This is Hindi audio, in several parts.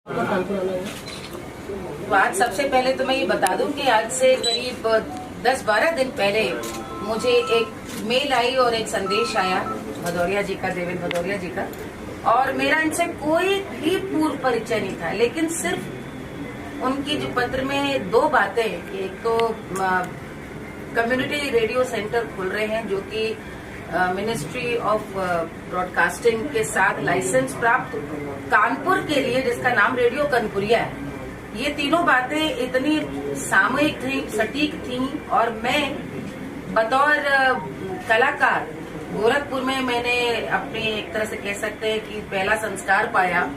तो आज सबसे पहले तो मैं ये बता दूं कि आज से करीब 10-12 दिन पहले मुझे एक मेल आई और एक संदेश आया भदौरिया जी का, देवेंद्र भदौरिया जी का, और मेरा इनसे कोई भी पूर्व परिचय नहीं था। लेकिन सिर्फ उनकी जो पत्र में दो बातें, एक तो कम्युनिटी रेडियो सेंटर खुल रहे हैं जो कि मिनिस्ट्री ऑफ ब्रॉडकास्टिंग के साथ लाइसेंस प्राप्त कानपुर के लिए, जिसका नाम रेडियो कनपुरिया है। ये तीनों बातें इतनी सामयिक थी, सटीक थी, और मैं बतौर कलाकार गोरखपुर में मैंने अपने एक तरह से कह सकते हैं कि पहला संस्कार पाया।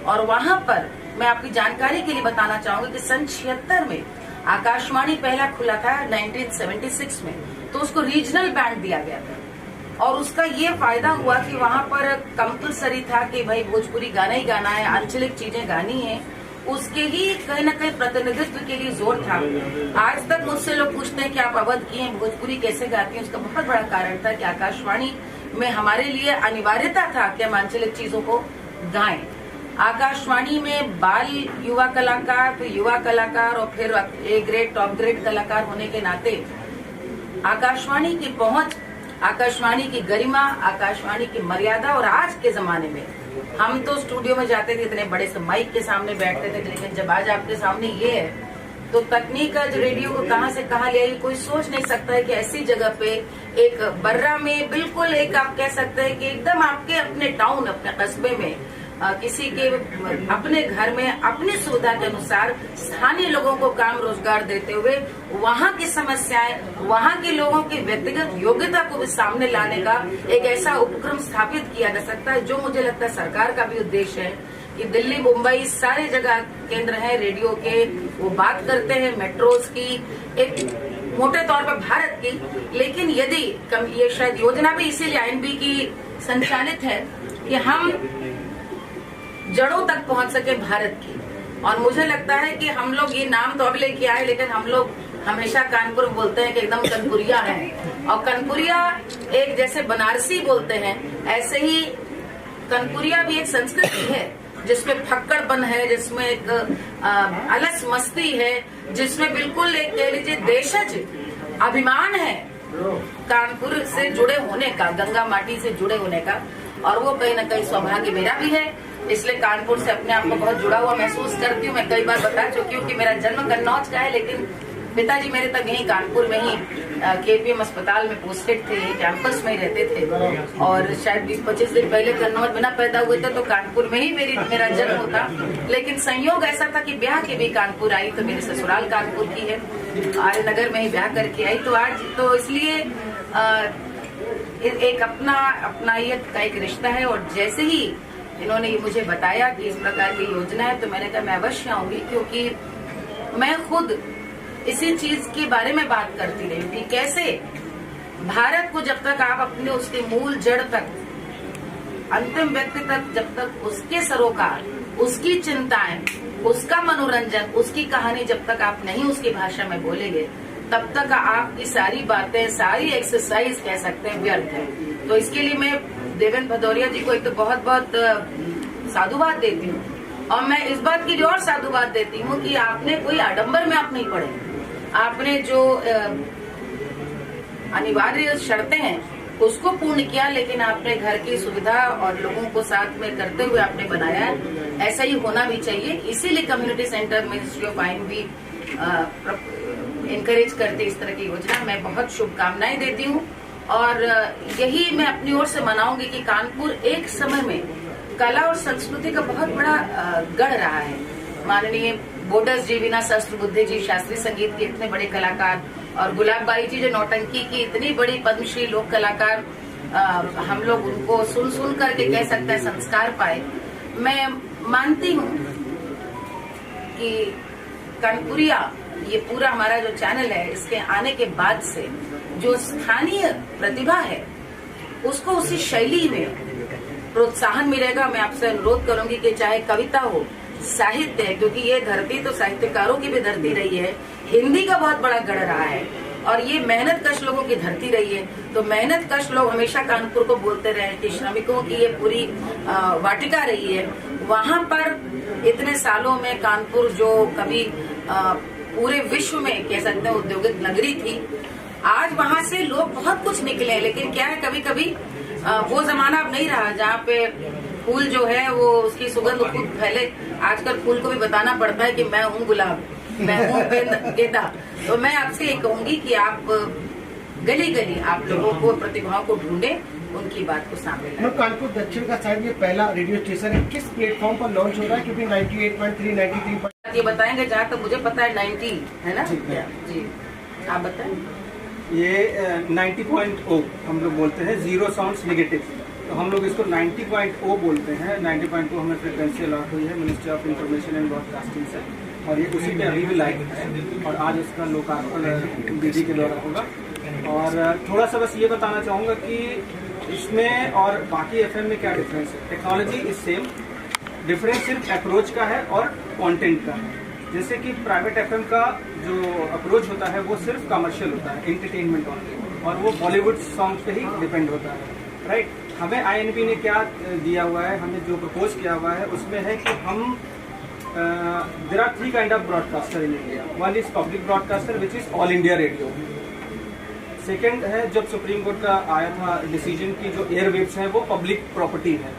और वहां पर मैं आपकी जानकारी के लिए बताना चाहूंगी कि सन 76 में आकाशवाणी पहला खुला था 1976 में, तो उसको रीजनल बैंड दिया गया था। और उसका ये फायदा हुआ कि वहां पर कंपलसरी था कि भाई भोजपुरी गाना ही गाना है, आंचलिक चीजें गानी है, उसके ही कहीं न कहीं प्रतिनिधित्व के लिए जोर था। आज तक मुझसे लोग पूछते हैं कि आप अवध की हैं, भोजपुरी कैसे गाती हैं। उसका बहुत बड़ा कारण था कि आकाशवाणी में हमारे लिए अनिवार्यता था कि हम आंचलिक चीजों को गाएं। आकाशवाणी में बाल युवा कलाकार, फिर युवा कलाकार, और फिर ए ग्रेड टॉप ग्रेड कलाकार होने के नाते आकाशवाणी की पहुंच, आकाशवाणी की गरिमा, आकाशवाणी की मर्यादा। और आज के जमाने में हम तो स्टूडियो में जाते थे, इतने बड़े से माइक के सामने बैठते थे, लेकिन जब आज आपके सामने ये है तो तकनीक आज रेडियो को कहां से कहां ले आई। कोई सोच नहीं सकता है कि ऐसी जगह पे एक बर्रा में, बिल्कुल एक आप कह सकते हैं कि एकदम आपके अपने टाउन, अपने कस्बे में, किसी के अपने घर में अपनी सुविधा के अनुसार स्थानीय लोगों को काम रोजगार देते हुए वहां की समस्याएं, वहां के लोगों की व्यक्तिगत योग्यता को भी सामने लाने का एक ऐसा उपक्रम स्थापित किया जा सकता है, जो मुझे लगता है सरकार का भी उद्देश्य है कि दिल्ली, मुंबई, सारे जगह केंद्र है रेडियो के, वो बात करते हैं मेट्रोज की, एक मोटे तौर पर भारत की। लेकिन यदि ये शायद योजना भी इसीलिए आईएनबी की संचालित है कि हम जड़ों तक पहुंच सके भारत की। और मुझे लगता है कि हम लोग ये नाम तो अब लेके आए, लेकिन हम लोग हमेशा कानपुर बोलते हैं कि एकदम कनपुरिया है। और कनपुरिया एक जैसे बनारसी बोलते हैं, ऐसे ही कनपुरिया भी एक संस्कृति है जिसमें फक्कड़पन है, जिसमें एक अलस मस्ती है, जिसमें बिल्कुल एक कह लीजिए देशज अभिमान है कानपुर से जुड़े होने का, गंगा माटी से जुड़े होने का। और वो कहीं न कहीं सौभाग्य मेरा भी है, इसलिए कानपुर से अपने आप को बहुत जुड़ा हुआ महसूस करती हूँ। मैं कई बार बता चुकी हूँ कि मेरा जन्म कन्नौज का है, लेकिन पिताजी मेरे तक यहीं कानपुर में ही केपीएम अस्पताल में पोस्टेड थे, कैंपस में ही रहते थे। और शायद 20-25 दिन पहले कन्नौज में ना पैदा हुए थे तो कानपुर में ही मेरा जन्म होता। लेकिन संयोग ऐसा था कि ब्याह के भी कानपुर आई, तो मेरी ससुराल कानपुर की है, आर्यनगर में ही ब्याह करके आई। तो आज तो इसलिए एक अपनायत का एक रिश्ता है। और जैसे ही इन्होंने मुझे बताया कि इस प्रकार की योजना है, तो मैंने कहा मैं अवश्य आऊंगी, क्योंकि मैं खुद इसी चीज के बारे में बात करती रही कि कैसे भारत को जब तक आप अपने उसके मूल जड़ तक, अंतिम व्यक्ति तक, जब तक उसके सरोकार, उसकी चिंताएं, उसका मनोरंजन, उसकी कहानी जब तक आप नहीं उसकी भाषा में बोलेंगे, तब तक आपकी सारी बातें, सारी एक्सरसाइज कह सकते हैं व्यर्थ है। तो इसके लिए मैं देवेंद्र भदौरिया जी को एक तो बहुत बहुत साधुवाद देती हूँ, और मैं इस बात की और साधुवाद देती हूँ कि आपने कोई आडंबर में आप नहीं पड़े। आपने जो अनिवार्य शर्तें हैं उसको पूर्ण किया, लेकिन आपने घर की सुविधा और लोगों को साथ में करते हुए आपने बनाया है। ऐसा ही होना भी चाहिए, इसीलिए community centre ministry of IN भी इनकरेज करते इस तरह की योजना। मैं बहुत शुभकामनाएं देती हूँ, और यही मैं अपनी ओर से मनाऊंगी कि कानपुर एक समय में कला और संस्कृति का बहुत बड़ा गढ़ रहा है। माननीय बोडस जी, वीना सहस्त्रबुद्धे जी, शास्त्रीय संगीत के इतने बड़े कलाकार, और गुलाबबाई जी जो नौटंकी की इतनी बड़ी पद्मश्री लोक कलाकार, हम लोग उनको सुन सुन करके कह सकते हैं संस्कार पाए। मैं मानती हूँ कि कानपुरिया, ये पूरा हमारा जो चैनल है, इसके आने के बाद से जो स्थानीय प्रतिभा है उसको उसी शैली में प्रोत्साहन मिलेगा। मैं आपसे अनुरोध करूंगी कि चाहे कविता हो, साहित्य है, क्योंकि ये धरती तो साहित्यकारों की भी धरती रही है, हिंदी का बहुत बड़ा गढ़ रहा है, और ये मेहनत कश लोगों की धरती रही है। तो मेहनत कश लोग हमेशा कानपुर को बोलते रहे कि श्रमिकों की ये पूरी वाटिका रही है। वहां पर इतने सालों में कानपुर जो कभी पूरे विश्व में कह सकते हैं औद्योगिक नगरी थी, आज वहां से लोग बहुत कुछ निकले। लेकिन क्या है, कभी कभी वो जमाना अब नहीं रहा जहाँ पे फूल जो है वो उसकी सुगंध खुद फैले। आजकल फूल को भी बताना पड़ता है कि मैं हूँ गुलाब, मैं हूँ गेंदा। तो मैं आपसे ये कहूंगी कि आप गली गली आप लोगों को प्रतिभाओं को ढूंढे, उनकी बात को सामने लाएं। कानपुर दक्षिण का शायद ये पहला रेडियो स्टेशन है, किस प्लेटफॉर्म पर लॉन्च हो रहा है? क्योंकि 98.3, 93 ये बताएंगे जहाँ तक मुझे पता है 90 है ना जी, आप बताएं। ये 90.0 हम लोग बोलते हैं, जीरो साउंड्स नेगेटिव, तो हम लोग इसको 90.0 बोलते हैं। 90.2 हमें फ्रिक्वेंसी अलॉट हुई है ministry of information and broadcasting से, और ये उसी पे अभी भी लाइव है और आज इसका लोकार्पण दीदी के द्वारा होगा। और थोड़ा सा बस ये बताना चाहूँगा कि इसमें और बाकी एफएम में क्या डिफरेंस है। टेक्नोलॉजी इज सेम, डिफरेंस सिर्फ अप्रोच का है और कंटेंट का है। जैसे कि प्राइवेट एफएम का जो अप्रोच होता है वो सिर्फ कमर्शियल होता है, एंटरटेनमेंट ऑनली, और वो बॉलीवुड सॉन्ग पे ही डिपेंड होता है, राइट। हमें आईएनबी ने क्या दिया हुआ है, हमें जो प्रपोज किया हुआ है उसमें है कि हम there are 3 kind of broadcaster in India. One is public broadcaster which is All India Radio. Second है, जब सुप्रीम कोर्ट का आया था डिसीजन की जो एयरवेव्स हैं वो पब्लिक प्रॉपर्टी है,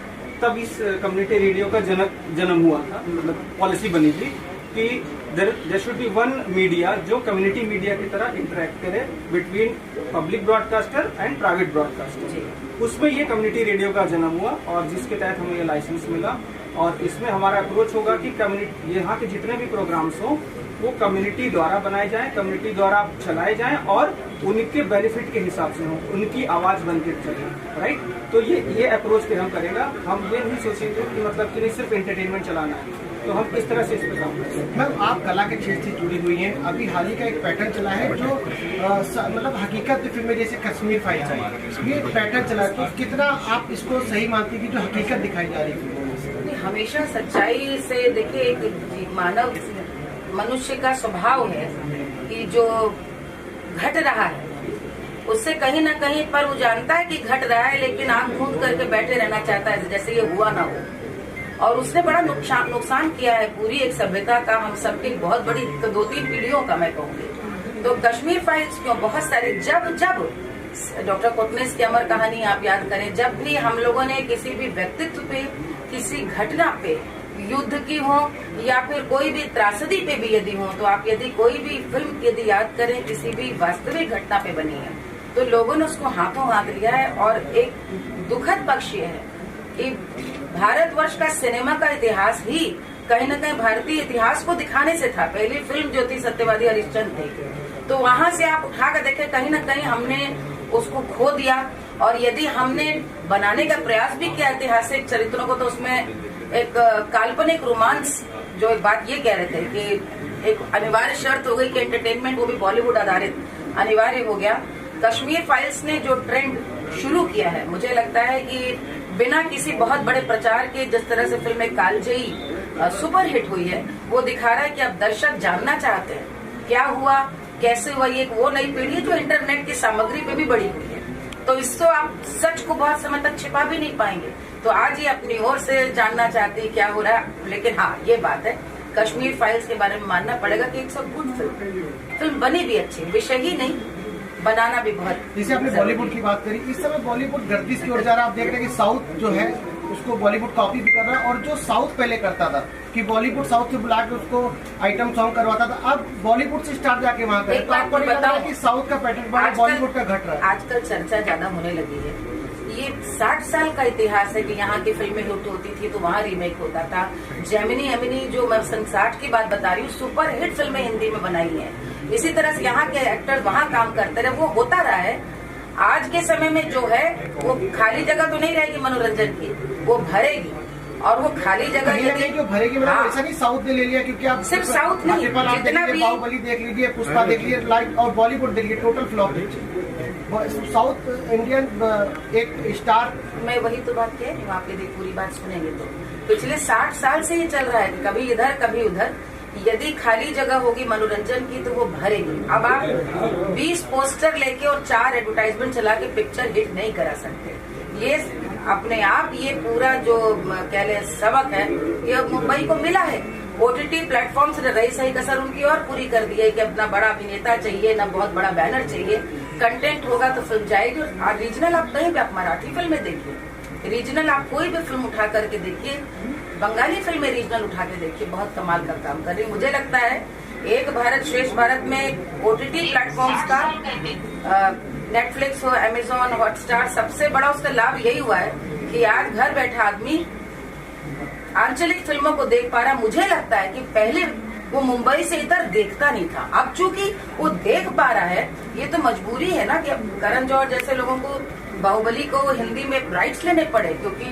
तब इस कम्युनिटी रेडियो का जन्म हुआ था। मतलब पॉलिसी बनी थी कि there should be one media जो कम्युनिटी मीडिया की तरह इंटरेक्ट करे between public broadcaster and private broadcaster. उसमें ये कम्युनिटी रेडियो का जन्म हुआ और जिसके तहत हमें ये लाइसेंस मिला। और इसमें हमारा अप्रोच होगा कि कम्युनिटी, यहाँ के जितने भी प्रोग्राम्स हों वो कम्युनिटी द्वारा बनाए जाएं, कम्युनिटी द्वारा चलाए जाएं और उनके बेनिफिट के हिसाब से हों, उनकी आवाज बन के चले, राइट। तो ये अप्रोच पे हम करेगा। हम ये नहीं सोचेंगे कि मतलब कि नहीं सिर्फ एंटरटेनमेंट चलाना है, तो हम इस तरह से इस पर काम करेंगे। मैम, आप कला के क्षेत्र से जुड़ी हुई हैं। अभी हाल ही का एक पैटर्न चला है जो मतलब हकीकत फिल्में जैसे कश्मीर फाइल्स है, ये पैटर्न चला है, तो कितना आप इसको सही मानती कि जो हकीकत दिखाई जा रही है? हमेशा सच्चाई से देखिए, एक मानव मनुष्य का स्वभाव है कि जो घट रहा है उससे कहीं ना कहीं पर वो जानता है कि घट रहा है, लेकिन आंख मूंद करके बैठे रहना चाहता है जैसे ये हुआ ना हो। और उसने बड़ा नुकसान किया है पूरी एक सभ्यता का, हम सबकी बहुत बड़ी 2-3 पीढ़ियों का मैं कहूँगी। तो कश्मीर फाइल्स क्यों, बहुत सारे जब डॉक्टर कोटनेस की अमर कहानी आप याद करें, जब भी हम लोगों ने किसी भी व्यक्तित्व पे, किसी घटना पे, युद्ध की हो या फिर कोई भी त्रासदी पे भी यदि हो, तो आप यदि कोई भी फिल्म यदि याद करें किसी भी वास्तविक घटना पे बनी है, तो लोगों ने उसको हाथों हाथ लिया है। और एक दुखद पक्ष ये है कि भारतवर्ष का सिनेमा का इतिहास ही कहीं न कहीं भारतीय इतिहास को दिखाने से था। पहली फिल्म जो थी सत्यवादी हरिश्चंद्र थी, तो वहां से आप उठा कर देखें, कहीं न कहीं हमने उसको खो दिया। और यदि हमने बनाने का प्रयास भी किया ऐतिहासिक चरित्रों को, तो उसमें एक काल्पनिक रोमांस, जो एक बात ये कह रहे थे कि एक अनिवार्य शर्त हो गई कि एंटरटेनमेंट वो भी बॉलीवुड आधारित अनिवार्य हो गया। कश्मीर फाइल्स ने जो ट्रेंड शुरू किया है, मुझे लगता है कि बिना किसी बहुत बड़े प्रचार के जिस तरह से फिल्म कालजयी सुपर हिट हुई है, वो दिखा रहा है कि अब दर्शक जानना चाहते हैं क्या हुआ, कैसे हुआ। ये वो नई पीढ़ी है जो इंटरनेट की सामग्री पे भी बड़ी हुई है, तो इसको आप सच को बहुत समय तक छिपा भी नहीं पाएंगे। तो आज ये अपनी ओर से जानना चाहती है क्या हो रहा है। लेकिन हाँ, ये बात है, कश्मीर फाइल्स के बारे में मानना पड़ेगा कि इट्स अ गुड फिल्म बनी भी अच्छी, विषय ही नहीं, बनाना भी बहुत। जैसे आपने बॉलीवुड की बात करी, इस समय बॉलीवुड गर्दिश की ओर जा रहा है। आप देख रहे हैं कि साउथ जो है उसको बॉलीवुड कॉपी भी कर रहा है, और जो साउथ पहले करता था कि बॉलीवुड साउथ से बुला के उसको आइटम सॉन्ग करवाता था, अब बॉलीवुड से स्टार्ट जाके वहाँ करे। तो आपको बताओ कि साउथ का पैटर्न बॉलीवुड का घट रहा है। आजकल चर्चा ज्यादा होने लगी है। ये 60 साल का इतिहास है कि यहाँ की फिल्में हिट होती थी तो वहाँ रीमेक होता था। जेमिनी एमिनी जो मैं 60 की बात बता रही हूँ, सुपर हिट फिल्में हिंदी में बनाई हैं। इसी तरह से यहाँ के एक्टर वहाँ काम करते रहे, वो होता रहा है। आज के समय में जो है वो खाली जगह तो नहीं रहेगी मनोरंजन की, वो भरेगी। और वो खाली जगह जो भरेगी, मतलब ऐसा नहीं साउथ ने ले लिया, क्योंकि आप सिर्फ साउथ नहीं, जितना भी बाहुबली देख लीजिए, पुष्पा देख लीजिए, लाइक, और बॉलीवुड देखिए, टोटल फ्लॉप। साउथ इंडियन एक स्टार, मैं वही तो बात कह रही हूँ, आप यदि पूरी बात सुनेंगे तो पिछले 60 साल से ये चल रहा है, कभी इधर कभी उधर। यदि खाली जगह होगी मनोरंजन की तो वो भरेगी। अब आप 20 पोस्टर लेके और 4 एडवर्टाइजमेंट चला के पिक्चर हिट नहीं करा सकते। ये अपने आप ये पूरा जो कह ले सबक है ये मुंबई को मिला है। OTT प्लेटफॉर्म से रही सही कसर उनकी और पूरी कर दी है कि अपना बड़ा अभिनेता चाहिए, ना बहुत बड़ा बैनर चाहिए, कंटेंट होगा तो फिल्म जाएगी। और रीजनल आप कहीं भी आप मराठी फिल्में देखिए, रीजनल आप कोई भी फिल्म उठा करके देखिए, बंगाली फिल्में रीजनल उठा के देखिए, बहुत कमाल का काम कर रही है। मुझे लगता है एक भारत श्रेष्ठ भारत में OTT प्लेटफॉर्म्स का नेटफ्लिक्स हो, अमेजॉन, हॉटस्टार, सबसे बड़ा उसका लाभ यही हुआ है कि आज घर बैठा आदमी आंचलिक फिल्मों को देख पा रहा। मुझे लगता है कि पहले वो मुंबई से इधर देखता नहीं था, अब चूंकि वो देख पा रहा है, ये तो मजबूरी है ना कि अब करण जौहर जैसे लोगों को बाहुबली को हिंदी में राइट्स लेने पड़े, क्योंकि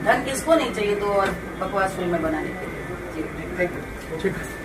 धन किसको नहीं चाहिए तो और बकवास फिल्में बनाने के लिए। ठीक है।